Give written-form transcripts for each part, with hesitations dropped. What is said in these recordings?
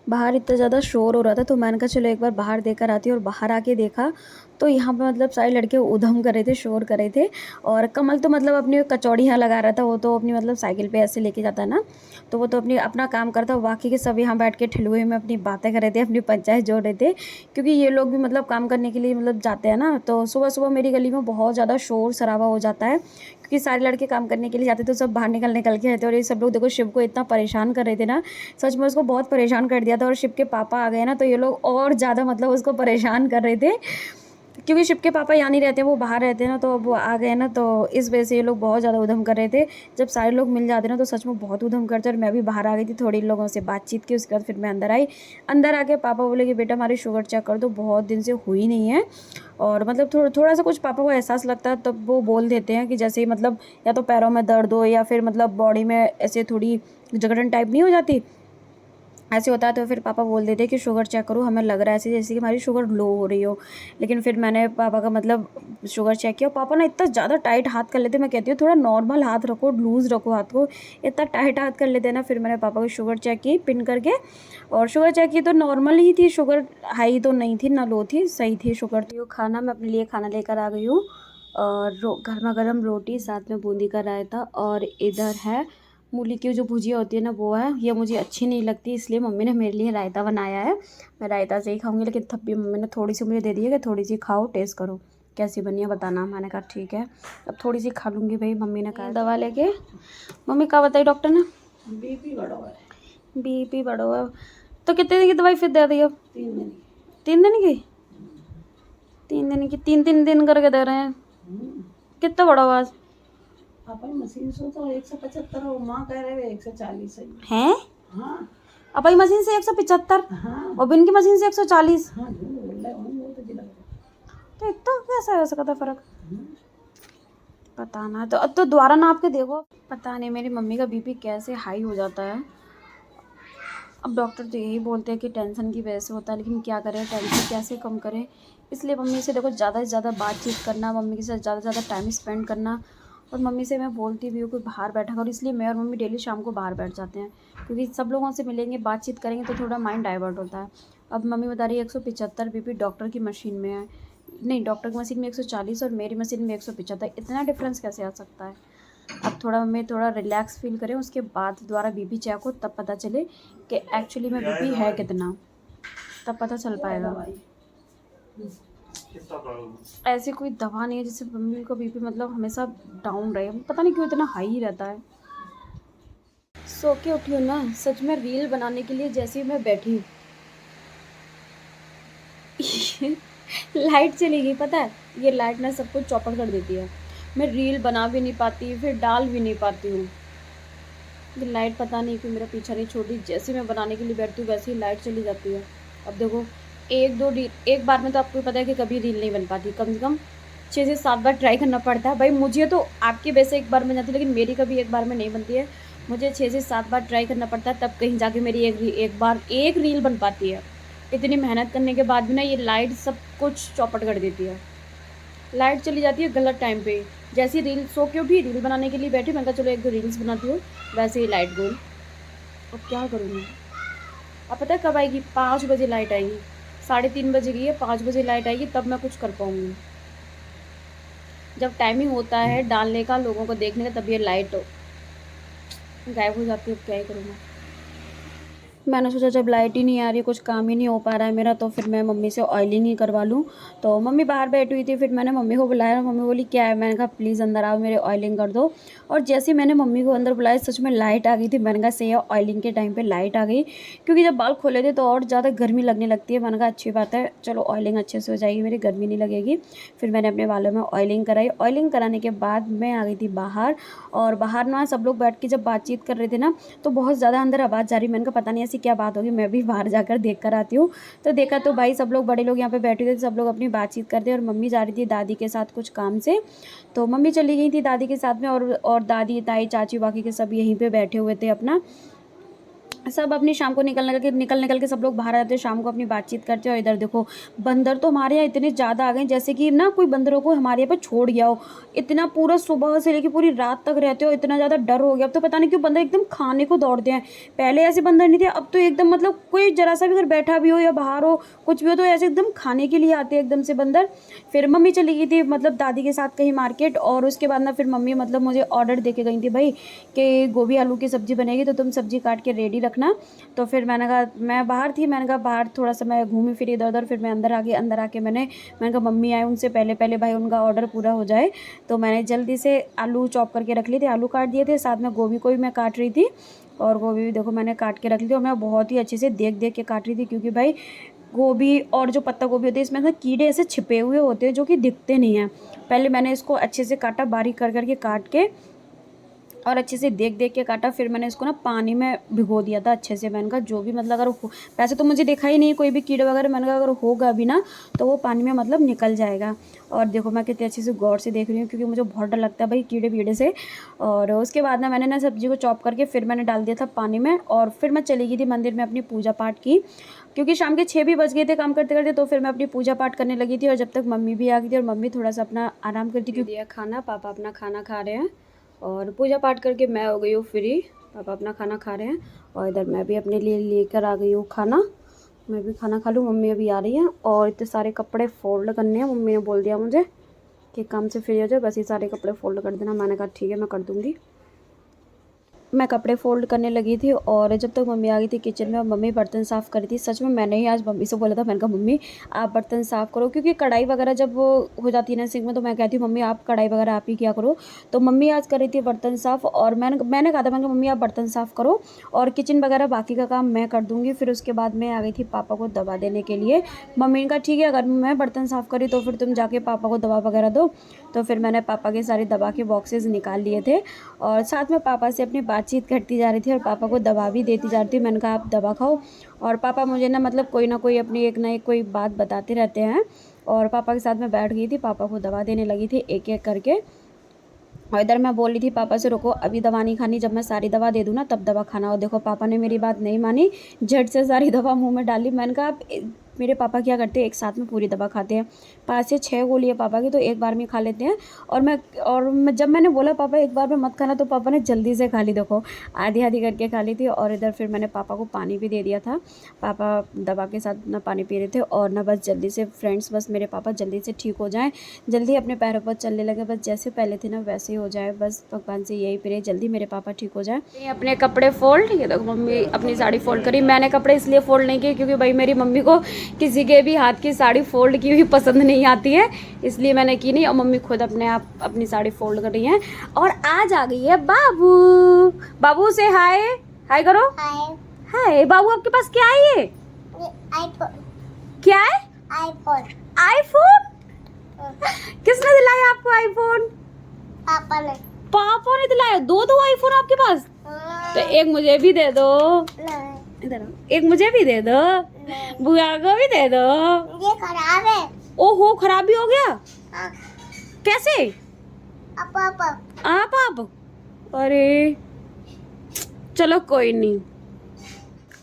बाहर इतना ज़्यादा शोर हो रहा था तो मैंने कहा चलो एक बार बाहर देकर आती हूँ। और बाहर आके देखा तो यहाँ पे मतलब सारे लड़के ऊधम कर रहे थे, शोर कर रहे थे। और कमल तो मतलब अपनी कचौड़ियाँ लगा रहा था, वो तो अपनी मतलब साइकिल पे ऐसे लेके जाता है ना, तो वो तो अपनी अपना काम करता। बाकी के सब यहाँ बैठ के ठिलुए में अपनी बातें कर रहे थे, अपनी पंचायत जोड़ रहे थे, क्योंकि ये लोग भी मतलब काम करने के लिए मतलब जाते हैं ना। तो सुबह सुबह मेरी गली में बहुत ज़्यादा शोर शराबा हो जाता है, क्योंकि सारे लड़के काम करने के लिए जाते तो सब बाहर निकल निकल के रहते। और ये सब लोग देखो शिव को इतना परेशान कर रहे थे ना, सच में उसको बहुत परेशान कर दिया था। और शिव के पापा आ गए ना तो ये लोग और ज़्यादा मतलब उसको परेशान कर रहे थे, क्योंकि शिव के पापा यहाँ नहीं रहते, वो बाहर रहते हैं ना, तो अब वो आ गए ना, तो इस वजह से ये लोग बहुत ज़्यादा उधम कर रहे थे। जब सारे लोग मिल जाते ना तो सच में बहुत उधम करते। और मैं भी बाहर आ गई थी, थोड़ी लोगों से बातचीत की, उसके बाद फिर मैं अंदर आई। अंदर आके पापा बोले कि बेटा हमारी शुगर चेक कर दो, बहुत दिन से हुई नहीं है। और मतलब थोड़ा सा कुछ पापा को एहसास लगता है तब वो बोल देते हैं कि जैसे ही मतलब या तो पैरों में दर्द हो या फिर मतलब बॉडी में ऐसे थोड़ी जकड़न टाइप नहीं हो जाती, ऐसे होता है, तो फिर पापा बोल देते कि शुगर चेक करो, हमें लग रहा है ऐसे जैसे कि हमारी शुगर लो हो रही हो। लेकिन फिर मैंने पापा का मतलब शुगर चेक किया, पापा ना इतना ज़्यादा टाइट हाथ कर लेते। मैं कहती हूँ थोड़ा नॉर्मल हाथ रखो, लूज़ रखो हाथ को, इतना टाइट हाथ कर लेते ना। फिर मैंने पापा की शुगर चेक की पिन करके, और शुगर चेक की तो नॉर्मल ही थी, शुगर हाई तो नहीं थी ना लो थी, सही थी शुगर। तो खाना मैं अपने लिए खाना लेकर आ गई हूँ, और गर्मा गर्म रोटी, साथ में बूंदी का रायता, और इधर है मूली की जो भुजिया होती है ना वो है। ये मुझे अच्छी नहीं लगती, इसलिए मम्मी ने मेरे लिए रायता बनाया है। मैं रायता से ही खाऊंगी, लेकिन तब भी मम्मी ने थोड़ी सी मुझे दे दी है कि थोड़ी सी खाओ, टेस्ट करो कैसी बनी है बताना। मैंने कहा ठीक है, अब थोड़ी सी खा लूँगी भाई। मम्मी ने कहा दवा लेके, मम्मी क्या बताई डॉक्टर ने? बीपी बढ़ा हुआ है। बीपी बढ़ा हुआ है। तो कितने दिन की दवाई फिर दे दी अब? 3 दिन। 3 दिन की? 3 दिन की 3 3 दिन करके दे रहे हैं? कितना बड़ा हुआ पापा मशीन से तो 175 हो, माँ कह रहे हैं 140 है? हाँ अपाई मशीन से 175 हाँ और बिन की मशीन से 140? हाँ, झूठ बोल रहे होंगे वो तो जिला तो इतना कैसा हो सकता फर्क? पता ना, तो अब तो दोबारा नाप के देखो। पता नहीं मेरी मम्मी का बीपी कैसे हाई हो जाता है। अब डॉक्टर तो यही बोलते हैं कि टेंशन की वजह से होता है, लेकिन क्या करें, टेंशन कैसे कम करें। इसलिए मम्मी से देखो ज़्यादा से ज़्यादा बातचीत करना, मम्मी के साथ ज़्यादा से ज़्यादा टाइम स्पेंड करना। और मम्मी से मैं बोलती भी हूँ कि बाहर बैठा करो, इसलिए मैं और मम्मी डेली शाम को बाहर बैठ जाते हैं, क्योंकि सब लोगों से मिलेंगे, बातचीत करेंगे तो थोड़ा माइंड डाइवर्ट होता है। अब मम्मी बता रही है 175 बीपी डॉक्टर की मशीन में है, नहीं डॉक्टर की मशीन में 140 और मेरी मशीन में 175, इतना डिफरेंस कैसे आ सकता है। अब थोड़ा मम्मी थोड़ा रिलैक्स फील करें, उसके बाद दोबारा बीपी चेक हो, तब पता चले कि एक्चुअली में बीपी है कितना, तब पता चल पाएगा। ऐसी कोई दवा नहीं है जिससे मम्मी का बीपी मतलब हमेशा डाउन रहे, पता नहीं क्यों इतना हाई ही रहता है। सो के उठी हूँ ना, सच में रील बनाने के लिए जैसे ही मैं बैठी हूँ लाइट चली गई। पता है ये लाइट ना सब कुछ चौपट कर देती है, मैं रील बना भी नहीं पाती, फिर डाल भी नहीं पाती हूँ। ये लाइट पता नहीं क्यों मेरा पीछा नहीं छोड़ती, जैसे मैं बनाने के लिए बैठती हूँ वैसे ही लाइट चली जाती है। अब देखो एक दो रील एक बार में तो आपको पता है कि कभी रील नहीं बन पाती, कम से कम 6 से 7 बार ट्राई करना पड़ता है। भाई मुझे तो आपकी वजह से एक बार बन जाती है, लेकिन मेरी कभी एक बार में नहीं बनती है, मुझे 6 से 7 बार ट्राई करना पड़ता है, तब कहीं जाके मेरी एक बार एक रील बन पाती है। इतनी मेहनत करने के बाद भी ना ये लाइट सब कुछ चौपट कर देती है। लाइट चली जाती है गलत टाइम पे, जैसी रील सो के उठी रील बनाने के लिए बैठी, मैंने कहा चलो एक दो रील्स बनाती हूँ, वैसे ही लाइट गोल। अब क्या करूँगी। अब पता है कब आएगी? 5 बजे लाइट आएगी, 3:30 बजे गई है, 5 बजे लाइट आएगी तब मैं कुछ कर पाऊँगी। जब टाइमिंग होता है डालने का, लोगों को देखने का, तब ये लाइट गायब हो जाती है। अब क्या ही करूँगा। मैंने सोचा जब लाइट ही नहीं आ रही, कुछ काम ही नहीं हो पा रहा है मेरा, तो फिर मैं मम्मी से ऑयलिंग ही करवा लूँ। तो मम्मी बाहर बैठी हुई थी, फिर मैंने मम्मी को बुलाया, मम्मी बोली क्या है, मैंने कहा प्लीज़ अंदर आओ मेरे ऑयलिंग कर दो। और जैसे ही मैंने मम्मी को अंदर बुलाया सच में लाइट आ गई थी। मैंने कहा सही है, ऑयलिंग के टाइम पर लाइट आ गई, क्योंकि जब बाल खोले थे तो और ज़्यादा गर्मी लगने लगती है। मैंने कहा अच्छी बात है, चलो ऑयलिंग अच्छे से हो जाएगी, मेरी गर्मी नहीं लगेगी। फिर मैंने अपने बालों में ऑयलिंग कराई, ऑयलिंग कराने के बाद मैं आ गई थी बाहर। और बाहर ना सब लोग बैठ के जब बातचीत कर रहे थे ना, तो बहुत ज़्यादा अंदर आवाज़ जा रही। मैंने कहा पता नहीं ऐसी क्या बात होगी, मैं भी बाहर जाकर देख कर आती हूँ। तो देखा तो भाई सब लोग बड़े लोग यहाँ पे बैठे थे, सब लोग अपनी बातचीत करते, और मम्मी जा रही थी दादी के साथ कुछ काम से। तो मम्मी चली गई थी दादी के साथ में, और दादी ताई चाची बाकी के सब यहीं पे बैठे हुए थे अपना। सब अपनी शाम को निकल के सब लोग बाहर आते हैं, शाम को अपनी बातचीत करते हैं। और इधर देखो बंदर तो हमारे यहाँ इतने ज़्यादा आ गए जैसे कि ना कोई बंदरों को हमारे यहाँ पे छोड़ गया हो। इतना पूरा सुबह से लेके पूरी रात तक रहते हो, इतना ज़्यादा डर हो गया। अब तो पता नहीं क्यों बंदर एकदम खाने को दौड़ते हैं। पहले ऐसे बंदर नहीं थे, अब तो एकदम मतलब कोई जरा सा भी अगर बैठा भी हो या बाहर हो कुछ भी हो तो ऐसे एकदम खाने के लिए आते हैं एकदम से बंदर। फिर मम्मी चली गई थी मतलब दादी के साथ कहीं मार्केट, और उसके बाद ना फिर मम्मी मतलब मुझे ऑर्डर दे के गई थी भाई कि गोभी आलू की सब्ज़ी बनेगी तो तुम सब्ज़ी काट के रेडी रखना। तो फिर मैंने कहा, मैं बाहर थी, मैंने कहा बाहर थोड़ा सा मैं घूमी फिरी इधर उधर, फिर मैं अंदर आ गई। अंदर आके मैंने कहा मम्मी आए उनसे पहले पहले भाई उनका ऑर्डर पूरा हो जाए। तो मैंने जल्दी से आलू चॉप करके रख लिए थे, आलू काट दिए थे, साथ में गोभी को भी मैं काट रही थी। और गोभी भी देखो मैंने काट के रख ली थी, और मैं बहुत ही अच्छे से देख देख के काट रही थी क्योंकि भाई गोभी और जो पत्ता गोभी होती है इसमें ना कीड़े ऐसे छिपे हुए होते हैं जो कि दिखते नहीं हैं। पहले मैंने इसको अच्छे से काटा, बारीक कर करके काट के और अच्छे से देख देख के काटा। फिर मैंने इसको ना पानी में भिगो दिया था अच्छे से। मैंने कहा जो भी मतलब अगर वैसे तो मुझे देखा ही नहीं कोई भी कीड़े वगैरह, मैंने कहा अगर होगा भी ना तो वो पानी में मतलब निकल जाएगा। और देखो मैं कितनी अच्छे से गौर से देख रही हूँ क्योंकि मुझे बहुत डर लगता है भाई कीड़े वीड़े से। और उसके बाद ना मैंने ना सब्ज़ी को चॉप करके फिर मैंने डाल दिया था पानी में, और फिर मैं चली गई थी मंदिर में अपनी पूजा पाठ की, क्योंकि शाम के 6 भी बज गए थे काम करते करते। तो फिर मैं अपनी पूजा पाठ करने लगी थी, और जब तक मम्मी भी आ गई थी, और मम्मी थोड़ा सा अपना आराम करती क्योंकि खाना पापा अपना खाना खा रहे हैं। और पूजा पाठ करके मैं हो गई हूँ फ्री, पापा अपना खाना खा रहे हैं। और इधर मैं भी अपने लिए लेकर आ गई हूँ खाना, मैं भी खाना खा लूँ। मम्मी अभी आ रही हैं और इतने सारे कपड़े फोल्ड करने हैं। मम्मी ने बोल दिया मुझे कि काम से फ्री हो जाए बस ये सारे कपड़े फोल्ड कर देना। मैंने कहा ठीक है मैं कर दूँगी। मैं कपड़े फ़ोल्ड करने लगी थी, और जब तक मम्मी आ गई थी किचन में, और मम्मी बर्तन साफ़ कर रही थी। सच में मैंने ही आज मम्मी से बोला था, मैंने कहा मम्मी आप बर्तन साफ़ करो, क्योंकि कढ़ाई वगैरह जब वो हो जाती है ना सिंक में तो मैं कहती हूँ मम्मी आप कढ़ाई वगैरह आप ही किया करो। तो मम्मी आज कर रही थी बर्तन साफ़, और मैंने कहा था मैंने कहा मम्मी आप बर्तन साफ़ करो और किचन वगैरह बाकी का काम मैं कर दूँगी। फिर उसके बाद मैं आ गई थी पापा को दवा देने के लिए। मम्मी ने कहा ठीक है अगर मैं बर्तन साफ़ करी तो फिर तुम जाके पापा को दवा वगैरह दो। तो फिर मैंने पापा के सारे दवा के बॉक्सेस निकाल लिए थे, और साथ में पापा से अपनी बातचीत करती जा रही थी और पापा को दवा भी देती जा रही थी। मैंने कहा आप दवा खाओ। और पापा मुझे ना मतलब कोई ना कोई अपनी एक ना एक कोई बात बताते रहते हैं। और पापा के साथ में बैठ गई थी, पापा को दवा देने लगी थी एक एक करके। और इधर मैं बोल रही थी पापा से रुको अभी दवा नहीं खानी, जब मैं सारी दवा दे दूँ ना तब दवा खाना। और देखो पापा ने मेरी बात नहीं मानी, झट से सारी दवा मुंह में डाली। मैंने कहा आप मेरे पापा क्या करते हैं एक साथ में पूरी दवा खाते हैं, 5 से 6 गोली है पापा की तो एक बार में खा लेते हैं। और जब मैंने बोला पापा एक बार में मत खाना तो पापा ने जल्दी से खा ली, देखो आधी आधी करके खा ली थी। और इधर फिर मैंने पापा को पानी भी दे दिया था, पापा दवा के साथ ना पानी पी रहे थे। और ना बस जल्दी से फ्रेंड्स, बस मेरे पापा जल्दी से ठीक हो जाएँ, जल्दी अपने पैरों पर चलने लगे, बस जैसे पहले थे ना वैसे ही हो जाए, बस भगवान से यही प्रे जल्दी मेरे पापा ठीक हो जाए। ये अपने कपड़े फोल्ड, ये देखो मम्मी अपनी साड़ी फोल्ड करी। मैंने कपड़े इसलिए फोल्ड नहीं किए क्योंकि भाई मेरी मम्मी को किसी के भी हाथ की साड़ी फोल्ड की हुई पसंद नहीं आती है, इसलिए मैंने की नहीं। और मम्मी खुद अपने आप अपनी साड़ी फोल्ड कर रही हैं। और आज आ गई है बाबू, बाबू से हाय, हाय करो, हाय। हाय। बाबू आपके पास क्या है ये आईफोन। क्या है? आईफोन। आईफोन? किसने दिलाया आपको आईफोन? पापा ने। पापा ने दिलाया? दो आईफोन आपके पास? तो एक मुझे भी दे दो, इधर आओ, एक मुझे भी दे दो, बुआ को भी दे दो। ये खराब है। ओहो खराब भी हो गया? हाँ। कैसे? आप अरे चलो कोई नहीं।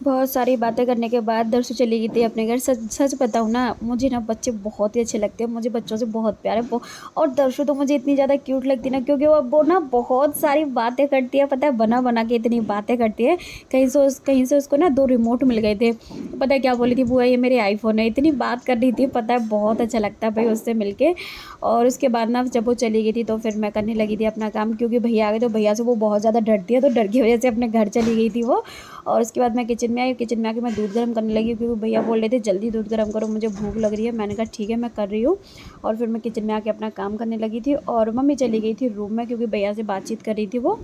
बहुत सारी बातें करने के बाद दर्शु चली गई थी अपने घर। सच सच बताऊँ ना मुझे ना बच्चे बहुत ही अच्छे लगते हैं, मुझे बच्चों से बहुत प्यार है। और दर्शु तो मुझे इतनी ज़्यादा क्यूट लगती है ना, क्योंकि वो ना बहुत सारी बातें करती है, पता है बना बना के इतनी बातें करती है। कहीं से उसको ना 2 रिमोट मिल गए थे, पता है क्या बोली थी बुआ ये मेरे आईफोन है, इतनी बात कर रही थी, पता है बहुत अच्छा लगता है भाई उससे मिलके। और उसके बाद ना जब वो चली गई थी तो फिर मैं करने लगी थी अपना काम, क्योंकि भैया आ गए तो भैया से वो बहुत ज़्यादा डरती है, तो डर की वजह से अपने घर चली गई थी वो। और उसके बाद मैं किचन में आई, किचन में आके मैं दूध गर्म करने लगी, क्योंकि भैया बोल रहे थे जल्दी दूध गर्म करो मुझे भूख लग रही है। मैंने कहा ठीक है मैं कर रही हूँ। और फिर मैं किचन में आके अपना काम करने लगी थी, और मम्मी चली गई थी रूम में क्योंकि भैया से बातचीत कर रही थी वो।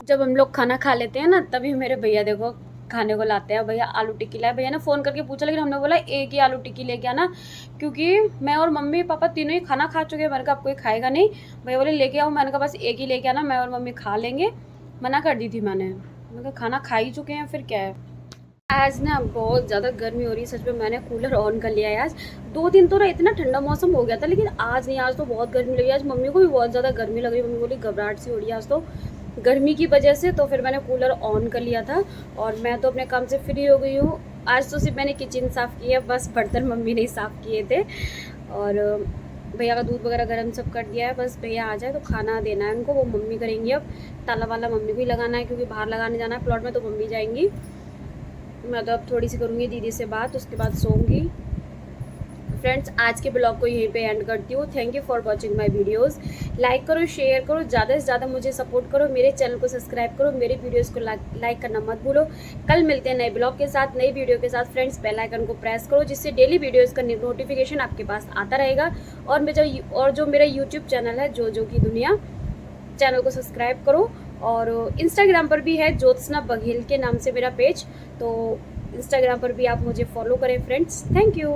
जब हम लोग खाना खा लेते हैं ना तभी मेरे भैया देखो खाने को लाते हैं। भैया आलू टिक्की लाए, भैया ने फ़ोन करके पूछा लेकिन हमने बोला एक ही आलू टिक्की लेके आना, क्योंकि मैं और मम्मी पापा तीनों ही खाना खा चुके हैं। मैंने कहा अब कोई खाएगा नहीं, भैया बोले लेके आओ, मैंने कहा बस एक ही लेके आना, मैं और मम्मी खा लेंगे, मना कर दी थी मैंने कहा खाना खा ही चुके हैं फिर क्या है। आज ना बहुत ज़्यादा गर्मी हो रही है सच में, मैंने कूलर ऑन कर लिया है आज। 2 दिन तो ना इतना ठंडा मौसम हो गया था, लेकिन आज नहीं, आज तो बहुत गर्मी लगी। आज मम्मी को भी बहुत ज़्यादा गर्मी लग रही है, मम्मी बोली घबराहट सी हो रही है आज तो। गर्मी की वजह से, तो फिर मैंने कूलर ऑन कर लिया था और मैं तो अपने काम से फ्री हो गई हूँ। आज तो सिर्फ मैंने किचन साफ़ किया, बस बर्तन मम्मी ने ही साफ़ किए थे। और भैया का दूध वगैरह गर्म सब कर दिया है, बस भैया आ जाए तो खाना देना है उनको, वो मम्मी करेंगी। अब ताला वाला मम्मी को ही लगाना है क्योंकि बाहर लगाने जाना है प्लॉट में, तो मम्मी जाएंगी। मैं तो अब थोड़ी सी करूँगी दीदी से बात, उसके बाद सोऊंगी। फ्रेंड्स, आज के ब्लॉग को यहीं पे एंड करती हूँ। Thank you for watching my videos. Like करो, शेयर करो, ज़्यादा से ज़्यादा मुझे सपोर्ट करो, मेरे चैनल को सब्सक्राइब करो, मेरे वीडियोस को लाइक करना मत भूलो। कल मिलते हैं नए ब्लॉग के साथ, नई वीडियो के साथ। फ्रेंड्स, बेल आइकन को प्रेस करो जिससे डेली वीडियोज़ का नोटिफिकेशन आपके पास आता रहेगा। और जो मेरा यूट्यूब चैनल है जो की दुनिया, चैनल को सब्सक्राइब करो। और इंस्टाग्राम पर भी है ज्योत्सना बघेल के नाम से मेरा पेज, तो इंस्टाग्राम पर भी आप मुझे फॉलो करें फ्रेंड्स। Thank you.